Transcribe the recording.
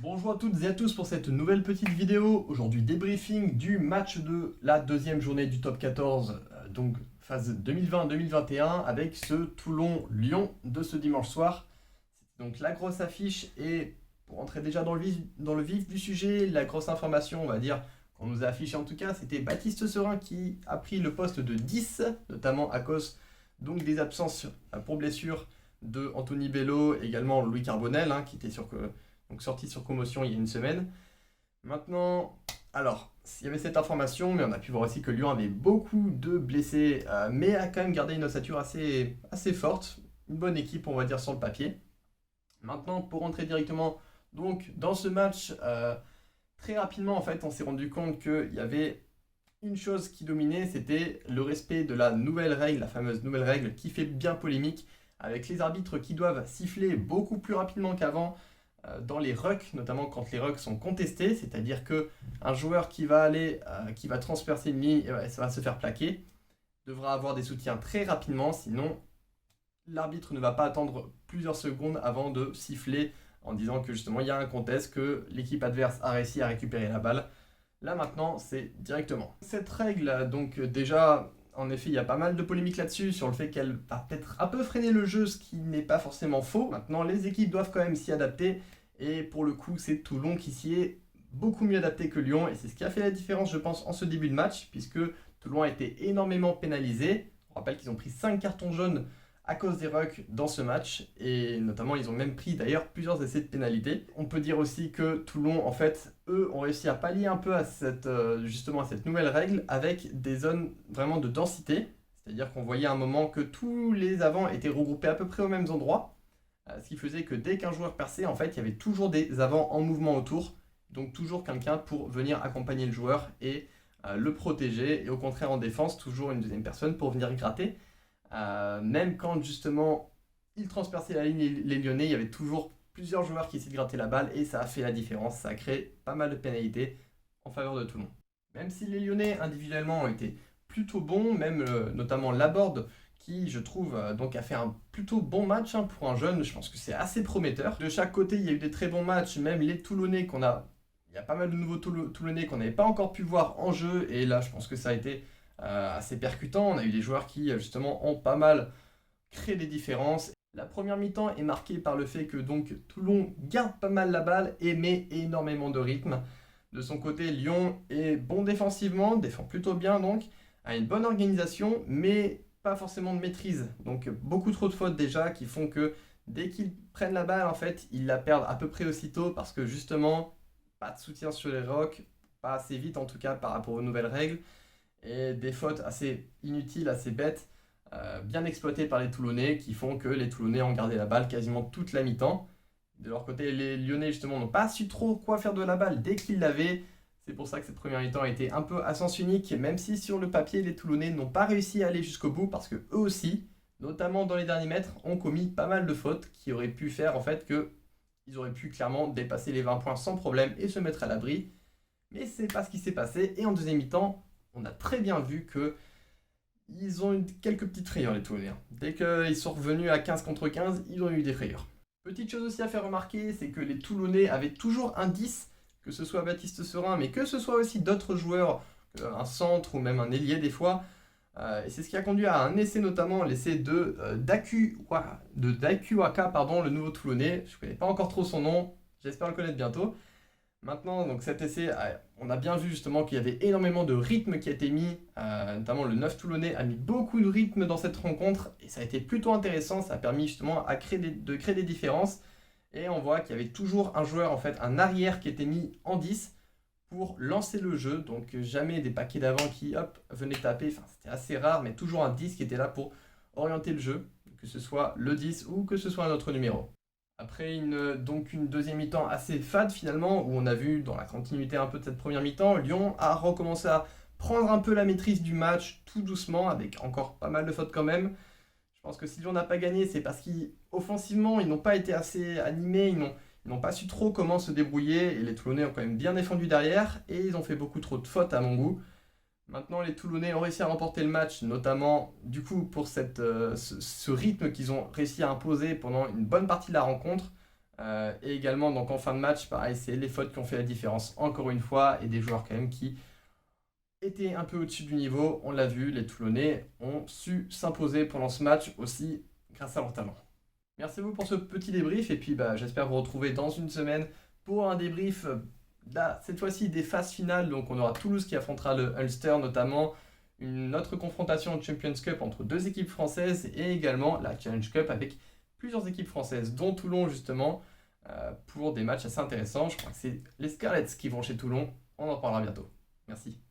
Bonjour à toutes et à tous pour cette nouvelle petite vidéo. Aujourd'hui débriefing du match de la deuxième journée du top 14, donc phase 2020-2021 avec ce Toulon-Lyon de ce dimanche soir. C'était donc la grosse affiche et pour entrer déjà dans le vif du sujet, la grosse information on va dire qu'on nous a affiché en tout cas, c'était Baptiste Serin qui a pris le poste de 10, notamment à cause donc des absences pour blessure de Anthony Bello, également Louis Carbonel qui était donc sorti sur commotion il y a une semaine. Maintenant, alors, il y avait cette information, mais on a pu voir aussi que Lyon avait beaucoup de blessés, mais a quand même gardé une ossature assez forte. Une bonne équipe, on va dire, sur le papier. Maintenant, pour rentrer directement donc, dans ce match, très rapidement, en fait, on s'est rendu compte qu'il y avait une chose qui dominait, c'était le respect de la nouvelle règle, la fameuse nouvelle règle qui fait bien polémique, avec les arbitres qui doivent siffler beaucoup plus rapidement qu'avant dans les rucks, notamment quand les rucks sont contestés, c'est-à-dire que un joueur qui va transpercer une ligne et ça va se faire plaquer, devra avoir des soutiens très rapidement, sinon l'arbitre ne va pas attendre plusieurs secondes avant de siffler en disant que justement il y a un contest, que l'équipe adverse a réussi à récupérer la balle. Là maintenant, c'est directement. Cette règle, donc déjà, en effet, il y a pas mal de polémiques là-dessus, sur le fait qu'elle va peut-être un peu freiner le jeu, ce qui n'est pas forcément faux. Maintenant, les équipes doivent quand même s'y adapter, et pour le coup, c'est Toulon qui s'y est beaucoup mieux adapté que Lyon, et c'est ce qui a fait la différence, je pense, en ce début de match, puisque Toulon a été énormément pénalisé. On rappelle qu'ils ont pris 5 cartons jaunes à cause des rucks dans ce match, et notamment ils ont même pris d'ailleurs plusieurs essais de pénalité. On peut dire aussi que Toulon, en fait, eux ont réussi à pallier un peu à justement à cette nouvelle règle avec des zones vraiment de densité, c'est-à-dire qu'on voyait à un moment que tous les avants étaient regroupés à peu près aux mêmes endroits, ce qui faisait que dès qu'un joueur perçait, en fait, il y avait toujours des avants en mouvement autour, donc toujours quelqu'un pour venir accompagner le joueur et le protéger, et au contraire en défense, toujours une deuxième personne pour venir gratter. Même quand justement ils transperçaient la ligne, les Lyonnais, il y avait toujours plusieurs joueurs qui essayaient de gratter la balle et ça a fait la différence. Ça a créé pas mal de pénalités en faveur de Toulon. Même si les Lyonnais individuellement ont été plutôt bons, même notamment Laborde qui je trouve donc a fait un plutôt bon match pour un jeune, je pense que c'est assez prometteur. De chaque côté il y a eu des très bons matchs, même les Toulonnais il y a pas mal de nouveaux Toulonnais qu'on n'avait pas encore pu voir en jeu et là je pense que ça a été assez percutant. On a eu des joueurs qui justement ont pas mal créé des différences. La première mi-temps est marquée par le fait que donc Toulon garde pas mal la balle et met énormément de rythme. De son côté, Lyon est bon défensivement, défend plutôt bien donc, a une bonne organisation, mais pas forcément de maîtrise. Donc beaucoup trop de fautes déjà qui font que dès qu'ils prennent la balle, en fait, ils la perdent à peu près aussitôt parce que justement, pas de soutien sur les rocks, pas assez vite en tout cas par rapport aux nouvelles règles et des fautes assez inutiles, assez bêtes, bien exploitées par les Toulonnais qui font que les Toulonnais ont gardé la balle quasiment toute la mi-temps. De leur côté, les Lyonnais justement n'ont pas su trop quoi faire de la balle dès qu'ils l'avaient. C'est pour ça que cette première mi-temps a été un peu à sens unique, même si sur le papier, les Toulonnais n'ont pas réussi à aller jusqu'au bout parce que eux aussi, notamment dans les derniers mètres, ont commis pas mal de fautes qui auraient pu faire en fait que ils auraient pu clairement dépasser les 20 points sans problème et se mettre à l'abri. Mais c'est pas ce qui s'est passé et en deuxième mi-temps, on a très bien vu que ils ont eu quelques petites frayeurs, les Toulonnais. Dès qu'ils sont revenus à 15 contre 15, ils ont eu des frayeurs. Petite chose aussi à faire remarquer, c'est que les Toulonnais avaient toujours un 10, que ce soit Baptiste Serin, mais que ce soit aussi d'autres joueurs, un centre ou même un ailier des fois. Et c'est ce qui a conduit à un essai, notamment l'essai de Daikuaka, le nouveau Toulonnais. Je ne connais pas encore trop son nom, j'espère le connaître bientôt. Maintenant, donc cet essai, on a bien vu justement qu'il y avait énormément de rythme qui a été mis, notamment le 9 Toulonnais a mis beaucoup de rythme dans cette rencontre et ça a été plutôt intéressant, ça a permis justement de créer des différences et on voit qu'il y avait toujours un joueur, en fait, un arrière qui était mis en 10 pour lancer le jeu, donc jamais des paquets d'avant qui hop, venaient taper, enfin c'était assez rare, mais toujours un 10 qui était là pour orienter le jeu, que ce soit le 10 ou que ce soit un autre numéro. Après donc une deuxième mi-temps assez fade finalement, où on a vu dans la continuité un peu de cette première mi-temps, Lyon a recommencé à prendre un peu la maîtrise du match tout doucement, avec encore pas mal de fautes quand même. Je pense que si Lyon n'a pas gagné, c'est parce qu'offensivement, ils n'ont pas été assez animés, ils n'ont pas su trop comment se débrouiller, et les Toulonnais ont quand même bien défendu derrière, et ils ont fait beaucoup trop de fautes à mon goût. Maintenant, les Toulonnais ont réussi à remporter le match, notamment du coup pour ce rythme qu'ils ont réussi à imposer pendant une bonne partie de la rencontre. Et également, donc en fin de match, pareil, c'est les fautes qui ont fait la différence, encore une fois, et des joueurs quand même qui étaient un peu au-dessus du niveau. On l'a vu, les Toulonnais ont su s'imposer pendant ce match aussi grâce à leur talent. Merci à vous pour ce petit débrief, et puis j'espère vous retrouver dans une semaine pour un débrief, cette fois-ci des phases finales. Donc on aura Toulouse qui affrontera le Ulster notamment, une autre confrontation en Champions Cup entre deux équipes françaises, et également la Challenge Cup avec plusieurs équipes françaises, dont Toulon justement, pour des matchs assez intéressants. Je crois que c'est les Scarlets qui vont chez Toulon. On en parlera bientôt. Merci.